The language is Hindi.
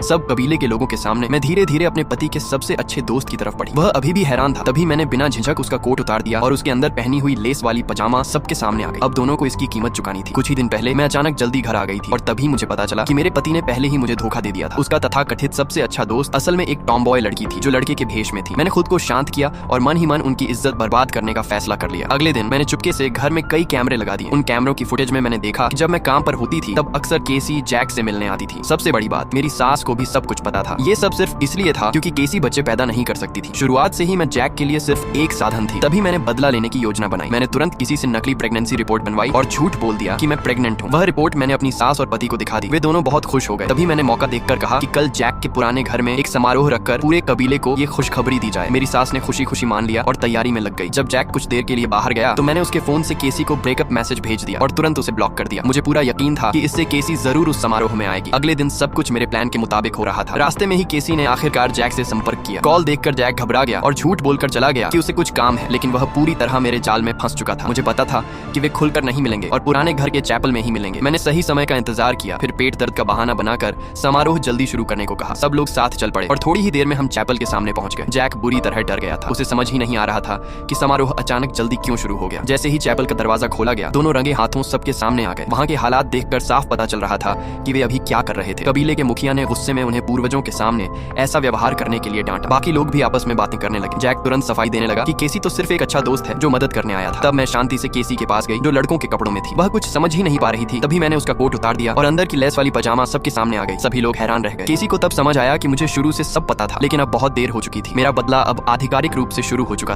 सब कबीले के लोगों के सामने मैं धीरे धीरे अपने पति के सबसे अच्छे दोस्त की तरफ बढ़ी। वह अभी भी हैरान था। तभी मैंने बिना झिझक उसका कोट उतार दिया और उसके अंदर पहनी हुई लेस वाली पजामा सबके सामने आ गई। अब दोनों को इसकी कीमत चुकानी थी। कुछ ही दिन पहले मैं अचानक जल्दी घर आ गई थी और तभी मुझे पता चला कि मेरे पति ने पहले ही मुझे धोखा दे दिया था। उसका तथाकथित सबसे अच्छा दोस्त असल में एक टॉमबॉय लड़की थी जो लड़के के भेष में थी। मैंने खुद को शांत किया और मन ही मन उनकी इज्जत बर्बाद करने का फैसला कर लिया। अगले दिन मैंने चुपके से घर में कई कैमरे लगा दिए। उन कैमरों की फुटेज में मैंने देखा कि जब मैं काम पर होती थी तब अक्सर केसी जैक से मिलने आती थी। सबसे बड़ी बात, मेरी सास को भी सब कुछ पता था। ये सब सिर्फ इसलिए था क्योंकि केसी बच्चे पैदा नहीं कर सकती थी। शुरुआत से ही मैं जैक के लिए सिर्फ एक साधन थी। तभी मैंने बदला लेने की योजना बनाई। मैंने तुरंत किसी से नकली प्रेगनेंसी रिपोर्ट बनवाई और झूठ बोल दिया कि मैं प्रेग्नेंट हूँ। वह रिपोर्ट मैंने अपनी सास और पति को दिखा दी। वे दोनों बहुत खुश हो गए। तभी मैंने मौका देखकर कहा कि कल जैक के पुराने घर में एक समारोह रखकर पूरे कबीले को ये खुशखबरी दी जाए। मेरी सास ने खुशी खुशी मान लिया और तैयारी में लग गई। जब जैक कुछ देर के लिए बाहर गया तो मैंने उसके फोन से केसी को ब्रेकअप मैसेज भेज दिया और तुरंत उसे ब्लॉक कर दिया। मुझे पूरा यकीन था कि इससे केसी जरूर उस समारोह में आएगी। अगले दिन सब कुछ मेरे प्लान के मुताबिक हो रहा था। रास्ते में ही केसी ने आखिरकार जैक से संपर्क किया। कॉल देखकर जैक घबरा गया और झूठ बोलकर चला गया कि उसे कुछ काम है, लेकिन वह पूरी तरह मेरे जाल में फंस चुका था। मुझे पता था कि वे खुलकर नहीं मिलेंगे और पुराने घर के चैपल में ही मिलेंगे। मैंने सही समय का इंतजार किया, फिर पेट दर्द का बहाना बनाकर समारोह जल्दी शुरू करने को कहा। सब लोग साथ चल पड़े और थोड़ी ही देर में हम चैपल के सामने पहुंच गए। जैक बुरी तरह डर गया था। उसे समझ ही नहीं आ रहा था कि समारोह अचानक जल्दी क्यों शुरू हो गया। जैसे ही चैपल का दरवाजा खोला गया, दोनों रंगे हाथों सबके सामने आ गए। वहाँ के हालात देखकर साफ पता चल रहा था कि वे अभी क्या कर रहे थे। कबीले के मुखिया ने गुस्से में उन्हें पूर्वजों के सामने ऐसा व्यवहार करने के लिए डांटा। बाकी लोग भी आपस में बातें करने लगे। जैक तुरंत सफाई देने लगा कि केसी तो सिर्फ एक अच्छा दोस्त है जो मदद करने आया था। तब मैं शांति से केसी के पास गई जो लड़कों के कपड़ों में थी। वह कुछ समझ ही नहीं पा रही थी। तभी मैंने उसका कोट उतार दिया और अंदर की लेस वाली पजामा सबके सामने आ गई। सभी लोग हैरान रह गए। केसी को तब समझ आया कि मुझे शुरू से सब पता था, लेकिन अब बहुत देर हो चुकी थी। मेरा बदला अब आधिकारिक रूप से शुरू हो चुका था।